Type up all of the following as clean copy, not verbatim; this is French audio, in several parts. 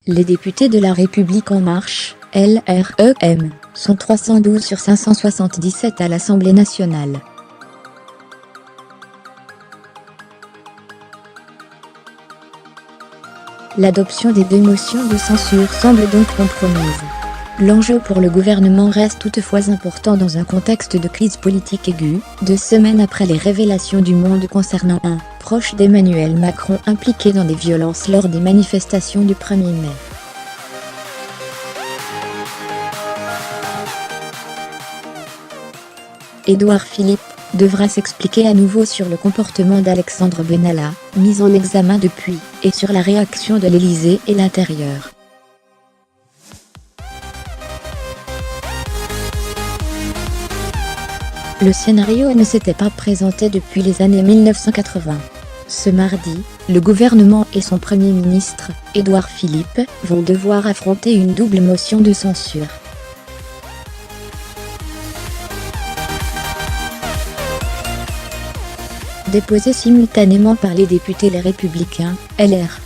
Les députés de La République En Marche, LREM, sont 312 sur 577 à l'Assemblée nationale. L'adoption des deux motions de censure semble donc compromise. L'enjeu pour le gouvernement reste toutefois important dans un contexte de crise politique aiguë, 2 semaines après les révélations du Monde concernant un proche d'Emmanuel Macron impliqué dans des violences lors des manifestations du 1er mai. Édouard Philippe devra s'expliquer à nouveau sur le comportement d'Alexandre Benalla, mis en examen depuis, et sur la réaction de l'Élysée et l'intérieur. Le scénario ne s'était pas présenté depuis les années 1980. Ce mardi, le gouvernement et son Premier ministre, Édouard Philippe, vont devoir affronter une double motion de censure. Déposée simultanément par les députés Les Républicains, LR,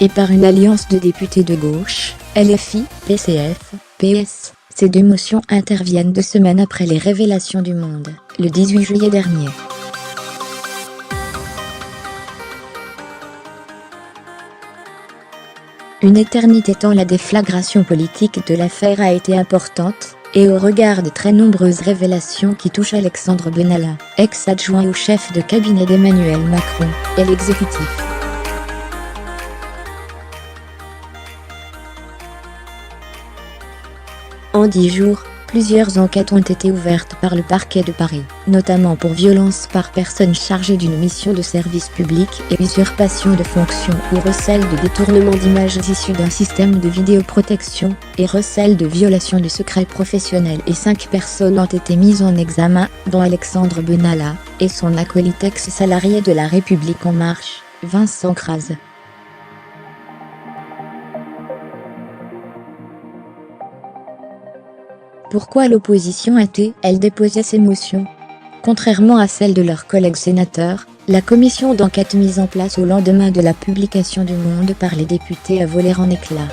et par une alliance de députés de gauche, LFI, PCF, PS. Ces deux motions interviennent 2 semaines après les révélations du Monde, le 18 juillet dernier. Une éternité tant la déflagration politique de l'affaire a été importante, et au regard des très nombreuses révélations qui touchent Alexandre Benalla, ex-adjoint au chef de cabinet d'Emmanuel Macron, et l'exécutif. En 10 jours, plusieurs enquêtes ont été ouvertes par le parquet de Paris, notamment pour violence par personne chargée d'une mission de service public et usurpation de fonction ou recel de détournement d'images issues d'un système de vidéoprotection, et recel de violation du secret professionnel. Et 5 personnes ont été mises en examen, dont Alexandre Benalla, et son acolyte ex-salarié de La République En Marche, Vincent Kras. Pourquoi l'opposition a-t-elle déposé ces motions? Contrairement à celles de leurs collègues sénateurs, la commission d'enquête mise en place au lendemain de la publication du Monde par les députés a volé en éclats.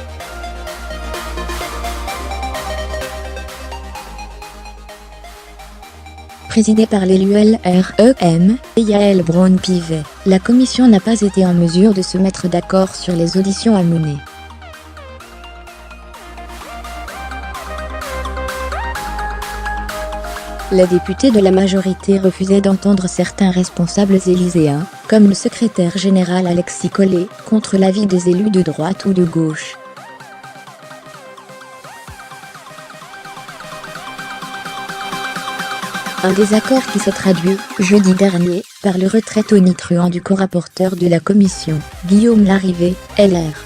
Présidée par l'élu LREM, Yael Braun-Pivet, la commission n'a pas été en mesure de se mettre d'accord sur les auditions à mener. Les députés de la majorité refusaient d'entendre certains responsables élyséens, comme le secrétaire général Alexis Collet, contre l'avis des élus de droite ou de gauche. Un désaccord qui se traduit, jeudi dernier, par le retrait tonitruant du corapporteur de la commission, Guillaume Larrivé, LR.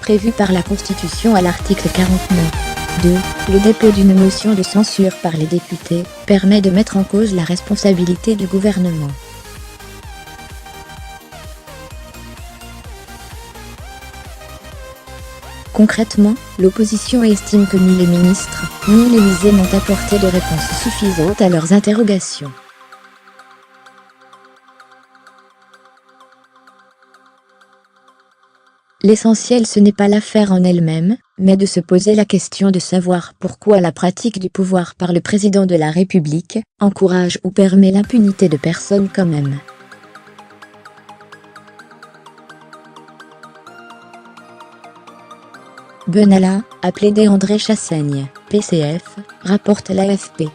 Prévu par la Constitution à l'article 49.2, le dépôt d'une motion de censure par les députés permet de mettre en cause la responsabilité du gouvernement. Concrètement, l'opposition estime que ni les ministres, ni l'Élysée n'ont apporté de réponse suffisante à leurs interrogations. L'essentiel, ce n'est pas l'affaire en elle-même, mais de se poser la question de savoir pourquoi la pratique du pouvoir par le président de la République encourage ou permet l'impunité de personnes comme M. Benalla, a plaidé André Chassaigne, PCF, rapporte l'AFP.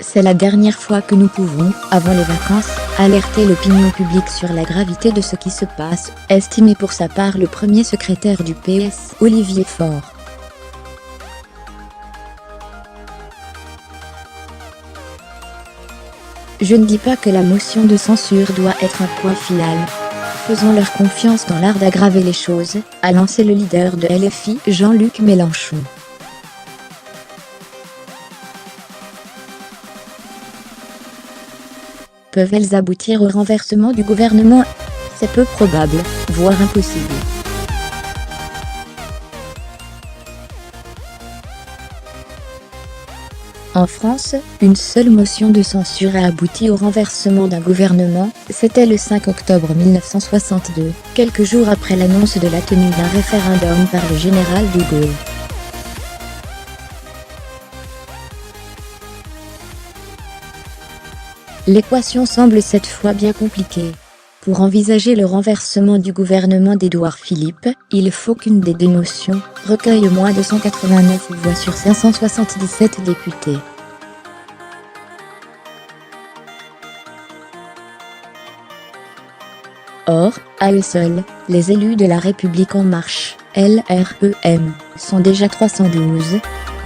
C'est la dernière fois que nous pouvons, avant les vacances, alerter l'opinion publique sur la gravité de ce qui se passe, estimé pour sa part le premier secrétaire du PS, Olivier Faure. Je ne dis pas que la motion de censure doit être un point final. Faisons leur confiance dans l'art d'aggraver les choses, a lancé le leader de LFI, Jean-Luc Mélenchon. Peuvent-elles aboutir au renversement du gouvernement? C'est peu probable, voire impossible. En France, une seule motion de censure a abouti au renversement d'un gouvernement, c'était le 5 octobre 1962, quelques jours après l'annonce de la tenue d'un référendum par le général de Gaulle. L'équation semble cette fois bien compliquée. Pour envisager le renversement du gouvernement d'Édouard Philippe, il faut qu'une des deux motions recueille moins de 189 voix sur 577 députés. Or, à eux seuls, les élus de La République En Marche, LREM, sont déjà 312.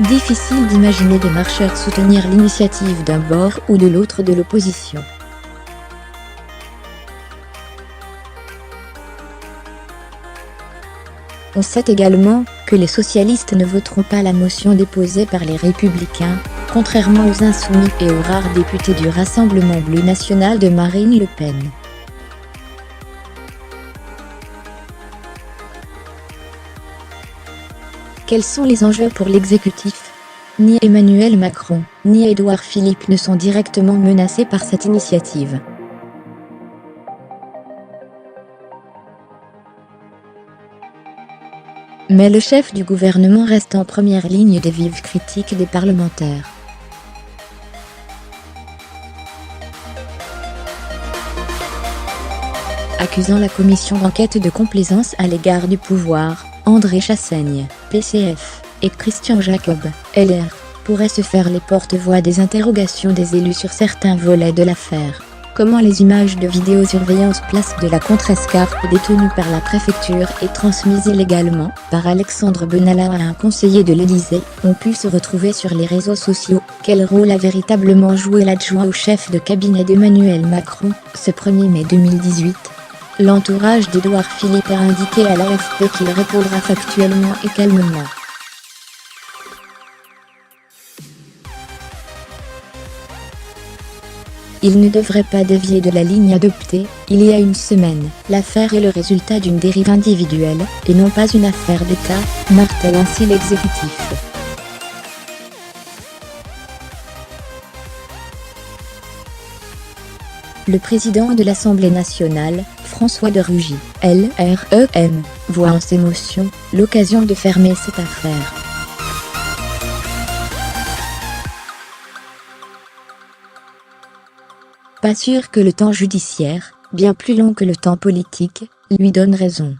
Difficile d'imaginer des marcheurs soutenir l'initiative d'un bord ou de l'autre de l'opposition. On sait également que les socialistes ne voteront pas la motion déposée par les Républicains, contrairement aux Insoumis et aux rares députés du Rassemblement Bleu National de Marine Le Pen. Quels sont les enjeux pour l'exécutif ? Ni Emmanuel Macron, ni Édouard Philippe ne sont directement menacés par cette initiative. Mais le chef du gouvernement reste en première ligne des vives critiques des parlementaires. Accusant la commission d'enquête de complaisance à l'égard du pouvoir, André Chassaigne, PCF, et Christian Jacob, LR, pourraient se faire les porte-voix des interrogations des élus sur certains volets de l'affaire. Comment les images de vidéosurveillance place de la contrescarpe détenue par la préfecture et transmise illégalement par Alexandre Benalla à un conseiller de l'Élysée ont pu se retrouver sur les réseaux sociaux? Quel rôle a véritablement joué l'adjoint au chef de cabinet d'Emmanuel Macron, ce 1er mai 2018? L'entourage d'Édouard Philippe a indiqué à l'AFP qu'il répondra factuellement et calmement. Il ne devrait pas dévier de la ligne adoptée il y a une semaine. L'affaire est le résultat d'une dérive individuelle, et non pas une affaire d'État, martèle ainsi l'exécutif. Le président de l'Assemblée nationale, François de Rugy, LREM, voit en ces motions l'occasion de fermer cette affaire. Pas sûr que le temps judiciaire, bien plus long que le temps politique, lui donne raison.